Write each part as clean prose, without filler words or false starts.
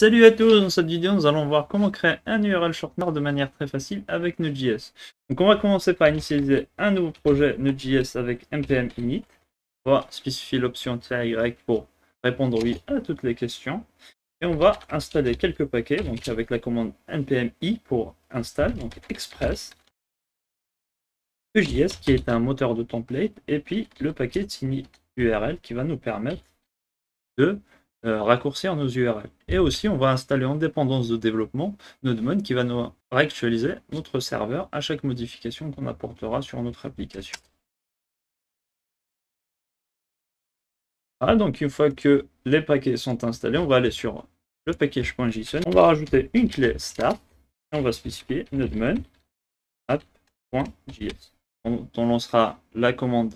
Salut à tous, dans cette vidéo nous allons voir comment créer un URL shortener de manière très facile avec Node.js. Donc on va commencer par initialiser un nouveau projet Node.js avec npm init. On va spécifier l'option -y pour répondre oui à toutes les questions. Et on va installer quelques paquets, donc avec la commande npm i pour install, donc express, EJS qui est un moteur de template, et puis le paquet tiny URL qui va nous permettre de raccourcir nos URL. Et aussi, on va installer en dépendance de développement Nodemon qui va nous réactualiser notre serveur à chaque modification qu'on apportera sur notre application. Voilà, donc une fois que les paquets sont installés, on va aller sur le package.json. On va rajouter une clé start et on va spécifier Nodemon app.js. On lancera la commande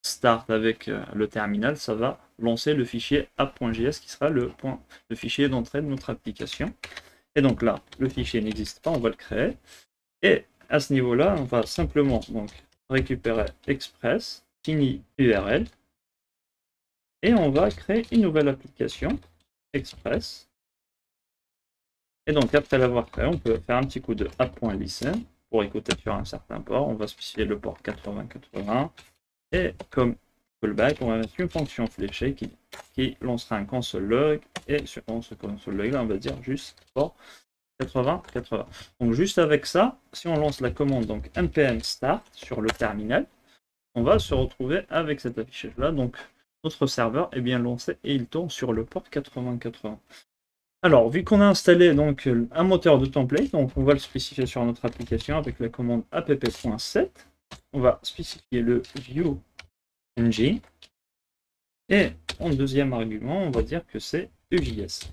start avec le terminal, ça va lancer le fichier app.js qui sera le fichier d'entrée de notre application. Et donc là, le fichier n'existe pas, on va le créer. Et à ce niveau-là, on va simplement donc récupérer express, tiny URL, et on va créer une nouvelle application, express. Et donc après l'avoir créé, on peut faire un petit coup de app.listen pour écouter sur un certain port. On va spécifier le port 8080. Et comme callback, on va mettre une fonction fléchée qui lancera un console log. Et sur ce console log là, on va dire juste port 8080. Donc juste avec ça, si on lance la commande donc npm start sur le terminal, on va se retrouver avec cet affichage là. Donc notre serveur est bien lancé et il tourne sur le port 8080. Alors, vu qu'on a installé donc un moteur de template, donc on va le spécifier sur notre application avec la commande app.set. On va spécifier le view engine. Et en deuxième argument, on va dire que c'est EJS.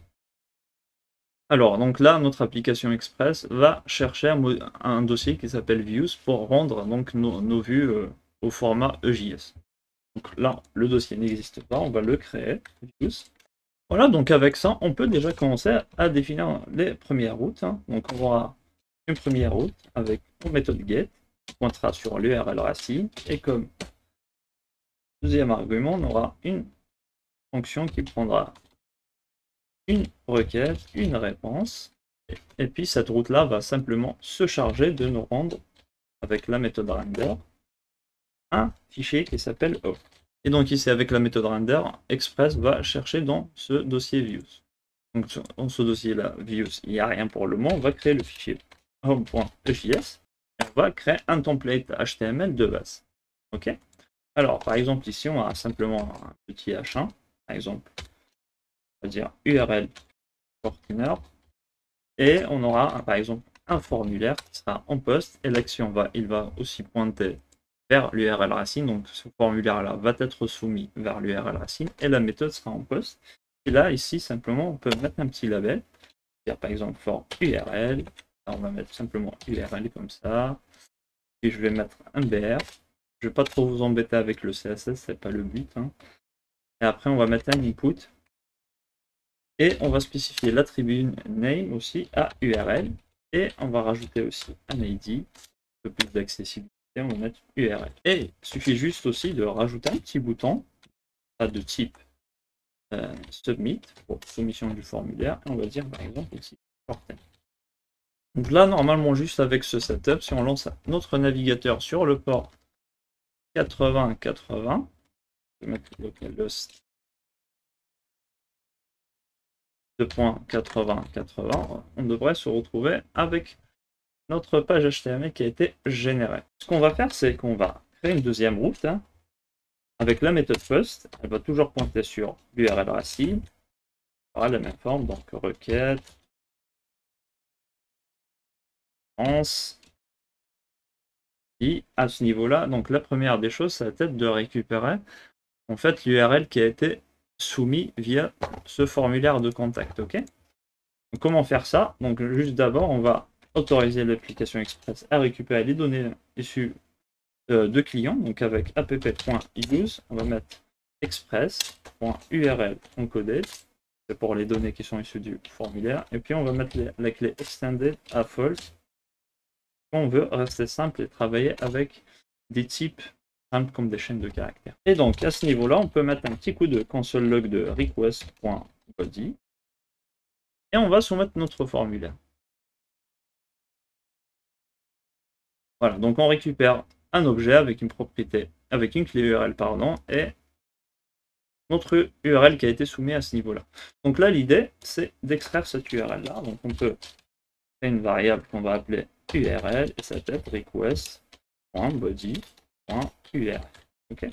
Alors, donc là, notre application Express va chercher un dossier qui s'appelle views pour rendre donc nos vues au format EJS. Donc là, le dossier n'existe pas, on va le créer, views. Voilà, donc avec ça, on peut déjà commencer à définir les premières routes. Donc on aura une première route avec une méthode get qui pointera sur l'URL racine. Et comme deuxième argument, on aura une fonction qui prendra une requête, une réponse. Et puis cette route-là va simplement se charger de nous rendre, avec la méthode render, un fichier qui s'appelle O. Et donc ici, avec la méthode render, Express va chercher dans ce dossier views. Donc dans ce dossier-là, views, il n'y a rien pour le moment. On va créer le fichier home.js et on va créer un template HTML de base. Ok. Alors, par exemple, ici, on a simplement un petit H1. Par exemple, on va dire URL shortener. Et on aura, par exemple, un formulaire qui sera en post. Et l'action il va aussi pointer vers l'URL racine. Donc, ce formulaire-là va être soumis vers l'URL racine. Et la méthode sera en post. Et là, ici, simplement, on peut mettre un petit label. Par exemple, for URL. Là, on va mettre simplement URL comme ça. Et je vais mettre un BR. Je ne vais pas trop vous embêter avec le CSS, c'est pas le but. Et après, on va mettre un input. Et on va spécifier l'attribut name aussi à URL. Et on va rajouter aussi un ID. Un peu plus d'accessibilité, on va mettre URL. Et il suffit juste aussi de rajouter un petit bouton de type submit pour soumission du formulaire. Et on va dire par exemple ici shorten. Donc là, normalement, juste avec ce setup, si on lance notre navigateur sur le port 8080, je vais mettre localhost 2.8080, on devrait se retrouver avec notre page HTML qui a été générée. Ce qu'on va faire, c'est qu'on va créer une deuxième route avec la méthode post. Elle va toujours pointer sur l'URL racine. On aura la même forme, donc requête, et à ce niveau-là, donc la première des choses, ça va être de récupérer en fait l'URL qui a été soumis via ce formulaire de contact. Ok. Donc, comment faire ça? Donc juste d'abord, on va autoriser l'application Express à récupérer les données issues de clients. Donc avec app.use, on va mettre express.url encoded. C'est pour les données qui sont issues du formulaire. Et puis on va mettre la clé extended à false. On veut rester simple et travailler avec des types simples comme des chaînes de caractères. Et donc à ce niveau-là, on peut mettre un petit coup de console log de request.body. Et on va soumettre notre formulaire. Voilà, donc on récupère un objet avec une propriété, avec une clé URL, pardon, et notre URL qui a été soumis à ce niveau-là. Donc là, l'idée, c'est d'extraire cette URL-là. Donc on peut créer une variable qu'on va appeler URL, et ça peut être request.body.url. Ok.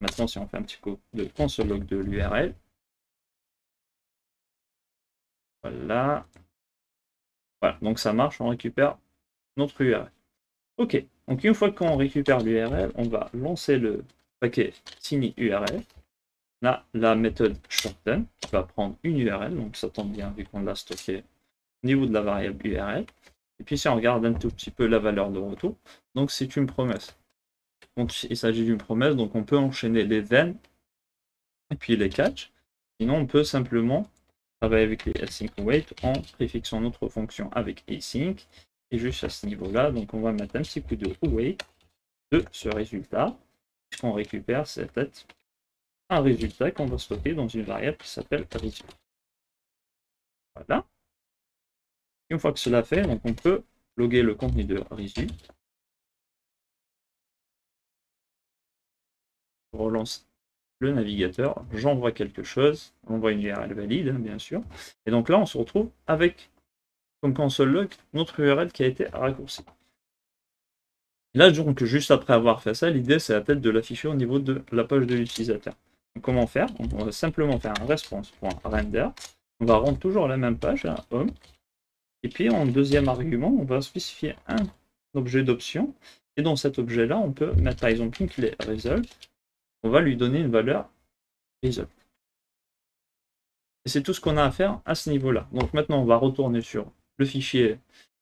Maintenant, si on fait un petit coup de console log de l'URL, voilà. Voilà, donc ça marche, on récupère notre URL. Ok, donc une fois qu'on récupère l'URL, on va lancer le paquet tiny URL. Là, la méthode shorten va prendre une URL, donc ça tombe bien vu qu'on l'a stocké au niveau de la variable URL. Et puis si on regarde un tout petit peu la valeur de retour, donc c'est une promesse. Donc il s'agit d'une promesse, donc on peut enchaîner les then et puis les catch. Sinon on peut simplement travailler avec les async await en préfixant notre fonction avec async. Et juste à ce niveau-là, donc on va mettre un petit coup de await de ce résultat. Ce qu'on récupère, c'est peut-être un résultat qu'on va stocker dans une variable qui s'appelle result. Voilà. Une fois que cela fait, donc on peut loguer le contenu de result. Je relance le navigateur, j'envoie quelque chose, j'envoie une URL valide, hein, bien sûr. Et donc là, on se retrouve avec, comme console log, notre URL qui a été raccourcie. Et là, donc, juste après avoir fait ça, l'idée, c'est peut-être de l'afficher au niveau de la page de l'utilisateur. Comment faire? On va simplement faire un response.render. On va rendre toujours la même page, à home. Et puis, en deuxième argument, on va spécifier un objet d'option. Et dans cet objet-là, on peut mettre par exemple une clé result. On va lui donner une valeur result. Et c'est tout ce qu'on a à faire à ce niveau-là. Donc maintenant, on va retourner sur le fichier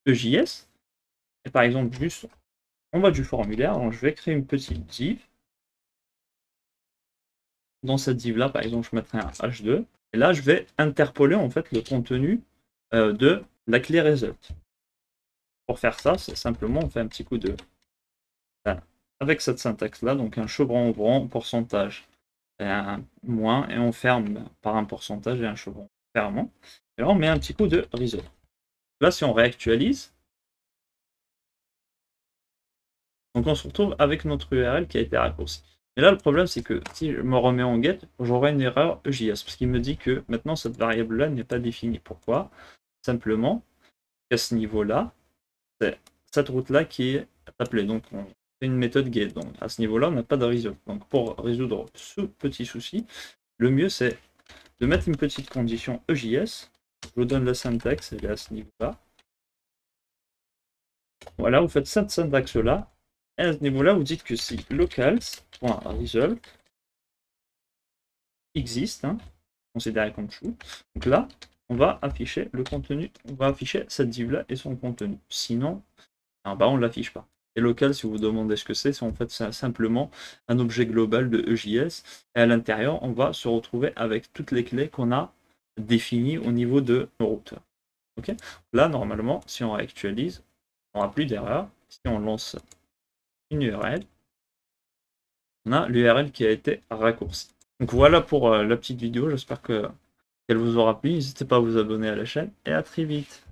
EJS. Et par exemple, juste en bas du formulaire, donc je vais créer une petite div. Dans cette div-là, par exemple, je mettrai un H2. Et là, je vais interpoler en fait le contenu de la clé result. Pour faire ça, c'est simplement, on fait un petit coup de... Avec cette syntaxe-là, donc un chevron ouvrant, pourcentage, et un moins, et on ferme par un pourcentage et un chevron fermant. Et là, on met un petit coup de result. Là, si on réactualise, donc on se retrouve avec notre URL qui a été raccourci. Et là, le problème, c'est que si je me remets en get, j'aurai une erreur EJS, parce qu'il me dit que maintenant, cette variable-là n'est pas définie. Pourquoi? Simplement, qu'à ce niveau-là, c'est cette route-là qui est appelée. Donc, on fait une méthode get. Donc, à ce niveau-là, on n'a pas de result. Donc, pour résoudre ce petit souci, le mieux, c'est de mettre une petite condition EJS. Je vous donne la syntaxe, elle est à ce niveau-là. Voilà, vous faites cette syntaxe-là. Et à ce niveau-là, vous dites que si locals.result existe, hein, considéré comme true, donc là, on va afficher le contenu, on va afficher cette div-là et son contenu. Sinon, on ne l'affiche pas. Et local, si vous vous demandez ce que c'est en fait simplement un objet global de EJS. Et à l'intérieur, on va se retrouver avec toutes les clés qu'on a définies au niveau de nos routeurs. Okay, là, normalement, si on réactualise, on n'aura plus d'erreur. Si on lance une URL, on a l'URL qui a été raccourcie. Donc voilà pour la petite vidéo, j'espère qu'elle vous aura plu. N'hésitez pas à vous abonner à la chaîne et à très vite.